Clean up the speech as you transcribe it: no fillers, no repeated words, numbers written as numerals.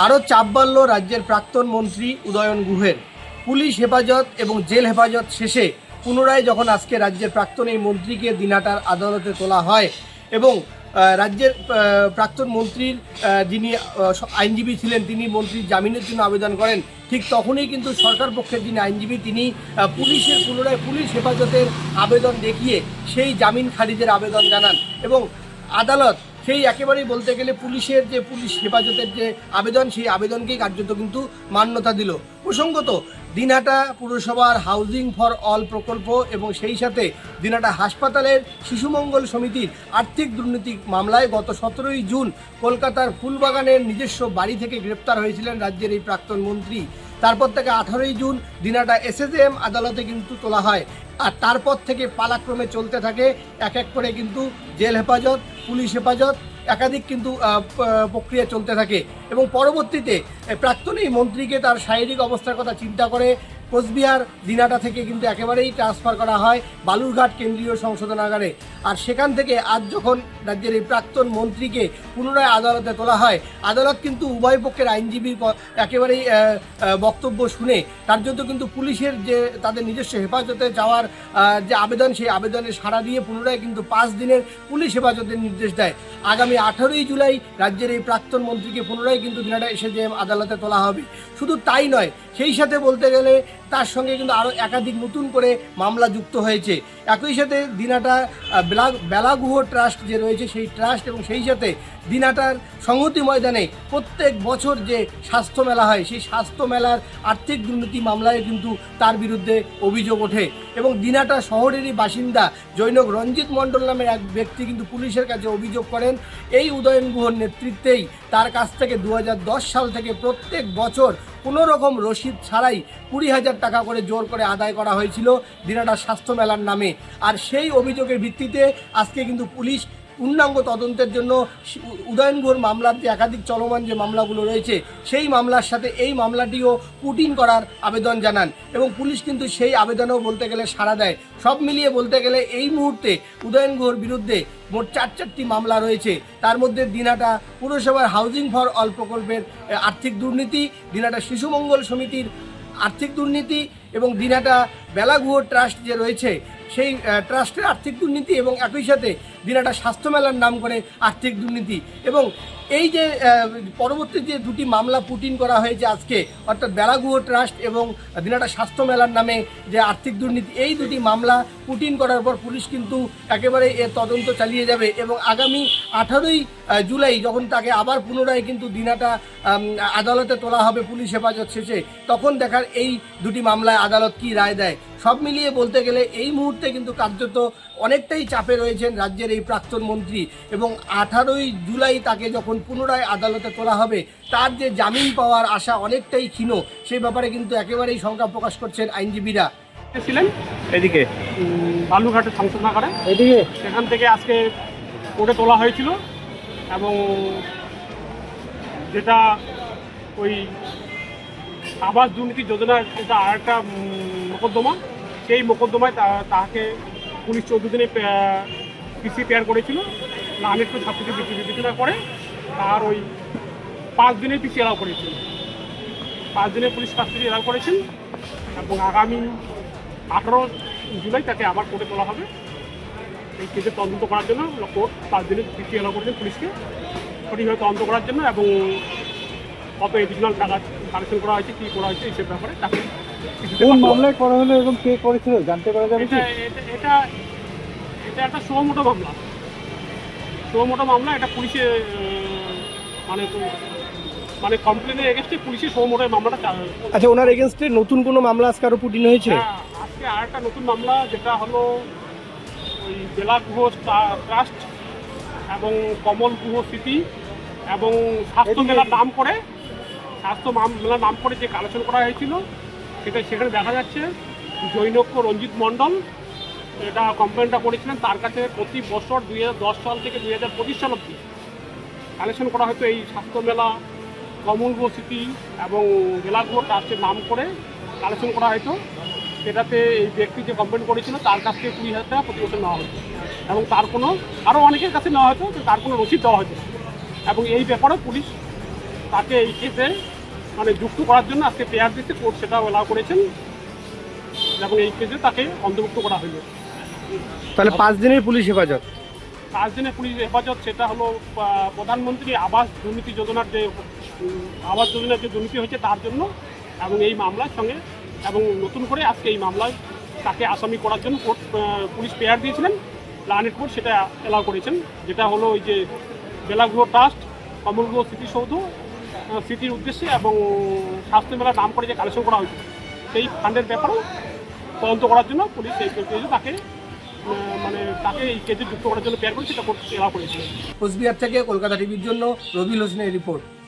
আরও চাপ বাড়ল রাজ্যের প্রাক্তন মন্ত্রী উদয়ন গুহের। পুলিশ হেফাজত এবং জেল হেফাজত শেষে পুনরায় যখন আজকে রাজ্যের প্রাক্তন এই মন্ত্রীকে দিনহাটার আদালতে তোলা হয় এবং রাজ্যের প্রাক্তন মন্ত্রীর যিনি আইনজীবী ছিলেন তিনি মন্ত্রীর জামিনের জন্য আবেদন করেন, ঠিক তখনই কিন্তু সরকার পক্ষের যিনি আইনজীবী তিনি পুনরায় পুলিশ হেফাজতের আবেদন দেখিয়ে সেই জামিন খারিজের আবেদন জানান এবং আদালত সেই একেবারেই বলতে গেলে পুলিশের যে পুলিশ হেফাজতের যে আবেদন সেই আবেদনকেই কার্যত কিন্তু মান্যতা দিল। প্রসঙ্গত দিনহাটা পুরসভার হাউজিং ফর অল প্রকল্প এবং সেই সাথে দিনহাটা হাসপাতালের শিশুমঙ্গল সমিতির আর্থিক দুর্নীতি মামলায় গত 17ই জুন কলকাতার ফুলবাগানের নিজস্ব বাড়ি থেকে গ্রেপ্তার হয়েছিলেন রাজ্যের এই প্রাক্তন মন্ত্রী। তারপর থেকে 18ই জুন দিনহাটা SSM আদালতে কিন্তু তোলা হয় আর তারপর থেকে পালাক্রমে চলতে থাকে এক এক করে কিন্তু জেল হেফাজত, পুলিশ হেফাজত, একাধিক কিন্তু প্রক্রিয়া চলতে থাকে এবং পরবর্তীতে প্রাক্তন এই মন্ত্রীকে তার শারীরিক অবস্থার কথা চিন্তা করে কোচবিহার দিনহাটা থেকে কিন্তু একেবারেই ট্রান্সফার করা হয় বালুরঘাট কেন্দ্রীয় সংশোধনাগারে। আর সেখান থেকে আজ যখন রাজ্যের এই প্রাক্তন মন্ত্রীকে পুনরায় আদালতে তোলা হয়, আদালত কিন্তু উভয় পক্ষের আইনজীবীর একেবারেই বক্তব্য শুনে কার্যত কিন্তু পুলিশের যে তাদের নিজস্ব হেফাজতে যাওয়ার যে আবেদন সেই আবেদনে সাড়া দিয়ে পুনরায় কিন্তু 5 দিনের পুলিশ হেফাজতের নির্দেশ দেয়। আগামী 18ই জুলাই রাজ্যের এই প্রাক্তন মন্ত্রীকে পুনরায় কিন্তু দিনহাটা SSM আদালতে তোলা হবে। শুধু তাই নয়, সেই সাথে বলতে গেলে তার সঙ্গে কিন্তু আরও একাধিক নতুন করে মামলা যুক্ত হয়েছে। একই সাথে দিনহাটা বেলা গুহ ট্রাস্ট যে রয়েছে সেই ট্রাস্ট এবং সেই সাথে দিনহাটার সংহতি ময়দানে প্রত্যেক বছর যে স্বাস্থ্য মেলা হয় সেই স্বাস্থ্য মেলার আর্থিক দুর্নীতি মামলায় কিন্তু তার বিরুদ্ধে অভিযোগ ওঠে এবং দিনহাটা শহরেরই বাসিন্দা জৈনক রঞ্জিত মণ্ডল নামের এক ব্যক্তি কিন্তু পুলিশের কাছে অভিযোগ করেন এই উদয়ন গুহর নেতৃত্বেই তার কাছ থেকে 2010 সাল থেকে প্রত্যেক বছর কোনো রকম রসিদ ছাড়াই 20,000 টাকা করে জোর করে আদায় করা হয়েছিল দিনহাটা স্বাস্থ্য মেলার নামে। আর সেই অভিযোগের ভিত্তিতে আজকে কিন্তু পুলিশ পূর্ণাঙ্গ তদন্তের জন্য উদয়ন গুহর মামলার যে একাধিক চলমান যে মামলাগুলো রয়েছে সেই মামলার সাথে এই মামলাটিও পুটিং করার আবেদন জানান এবং পুলিশ কিন্তু সেই আবেদনও বলতে গেলে সাড়া দেয়। সব মিলিয়ে বলতে গেলে এই মুহূর্তে উদয়ন গুহর বিরুদ্ধে মোট 4টি মামলা রয়েছে। তার মধ্যে দিনহাটা পুরসভার হাউজিং ফর অল প্রকল্পের আর্থিক দুর্নীতি, দিনহাটা শিশুমঙ্গল সমিতির আর্থিক দুর্নীতি এবং দিনহাটা বেলা গুহ ট্রাস্ট যে রয়েছে সেই ট্রাস্টের আর্থিক দুর্নীতি এবং একই সাথে দিনহাটা স্বাস্থ্য মেলার নাম করে আর্থিক দুর্নীতি এবং এই যে পরবর্তী যে 2টি মামলা পুটিং করা হয়েছে আজকে অর্থাৎ বেলা গুহ ট্রাস্ট এবং দিনহাটা স্বাস্থ্য মেলার নামে যে আর্থিক দুর্নীতি, এই 2টি মামলা পুটিং করার পর পুলিশ কিন্তু একেবারে এর তদন্ত চালিয়ে যাবে এবং আগামী 18ই জুলাই যখন তাকে আবার পুনরায় কিন্তু দিনহাটা আদালতে তোলা হবে পুলিশ হেফাজত শেষে, তখন দেখার এই 2টি মামলায় আদালত কী রায় দেয়। সব মিলিয়ে বলতে গেলে এই মুহূর্তে কিন্তু কার্যত অনেকটাই চাপে রয়েছেন রাজ্যের এই প্রাক্তন মন্ত্রী এবং 18ই জুলাই তাকে যখন পুনরায় আদালতে তোলা হবে তার যে জামিন পাওয়ার আশা অনেকটাই ক্ষীণ, সেই ব্যাপারে কিন্তু একেবারেই শঙ্কা প্রকাশ করছেন আইনজীবীরা। ছিলেন এদিকে বালুরঘাটের সংশোধনাগারে, এদিকে সেখান থেকে আজকে কোর্টে তোলা হয়েছিল এবং যেটা ওই আবাস দুর্নীতি যোজনার যেটা আর একটা মোকদ্দমা, সেই মোকদ্দমায় তাকে পুলিশ 14 দিনে পিসি পেয়ার করেছিল, নামের তো সব কিছু বিবেচনা করে তার ওই 5 দিনের পিসি এলাও করেছিল। 5 দিনের পুলিশ কাস্টডি এলাও করেছেন এবং আগামী 18 জুলাই তাকে আবার কোর্টে তোলা হবে এই কেসে তদন্ত করার জন্য। কোর্ট 5 দিনের পিসি এলাও করেছেন পুলিশকে সঠিকভাবে তদন্ত করার জন্য এবং কত এডিশনাল টাকা কালেকশন করা হয়েছে, কী করা হয়েছে এইসব ব্যাপারে তাকে মামলায় করা হলো এবং কে করেছিল জানতে পারা যাবে। এটা একটা সুমোটো মামলা, এটা পুলিশে মানে কমপ্লেনের এগেনস্টে পুলিশের সুমোটোর মামলাটা। আচ্ছা, ওনার এগেনস্টে নতুন কোনো মামলা আজকে আরও পুটিং হয়েছে? আজকে আর একটা নতুন মামলা যেটা হলো ওই বেলা গুহ ট্রাস্ট এবং কমল গুহ স্মৃতি এবং স্বাস্থ্য মেলার নাম করে যে কালেকশন করা হয়েছিল সেখানে দেখা যাচ্ছে জৈনক রঞ্জিত মণ্ডল এটা কমপ্লেনটা করেছিলেন, তার কাছে প্রতি বছর 2010 সাল থেকে 2025 সাল অবধি কালেকশন করা হয়তো এই স্বাস্থ্য মেলা, কমল গুহ স্মৃতি এবং বেলা গুহ ট্রাস্টের নাম করে কালেকশন করা হয়তো। সেটাতে এই ব্যক্তি যে কমপ্লেন করেছিল তার কাছ থেকে 20,000 টাকা প্রতি বছর নেওয়া হতো এবং তার কোনো আরও অনেকের কাছে নেওয়া হতো, তার কোনো রসিদ দেওয়া হতো এবং এই ব্যাপারে পুলিশ তাকে এই কেসে মানে যুক্ত করার জন্য আজকে পেয়ার দিতে কোর্ট সেটা অ্যালাউ করেছেন এবং এই কেসে তাকে অন্তর্ভুক্ত করা হলো। তাহলে 5 দিনের পুলিশ হেফাজত। 5 দিনের পুলিশ হেফাজত সেটা হলো প্রধানমন্ত্রী আবাস দুর্নীতি যোজনার যে আবাস যোজনার যে দুর্নীতি হয়েছে তার জন্য এবং এই মামলার সঙ্গে এবং নতুন করে আজকে এই মামলায় তাকে আসামি করার জন্য কোর্ট পুলিশ পেয়ার দিয়েছিলেন। লার্নেড কোর্ট সেটা অ্যালাউ করেছেন, যেটা হলো ওই যে বেলাগুলো ট্রাস্ট কমলগুলো স্মৃতিসৌধ স্মৃতির উদ্দেশ্যে এবং স্বাস্থ্য মেলার নাম করে যে কালেকশন করা হয়েছে সেই ফান্ডের ব্যাপারেও তদন্ত করার জন্য পুলিশ এই কেসে তাকে তাকে এই কেসে যুক্ত করার জন্য পেয়ার করে সেটা কোর্ট অ্যালাউ করেছিল। কোচবিহার থেকে কলকাতা টিভির জন্য রবিউল হোসেনের রিপোর্ট।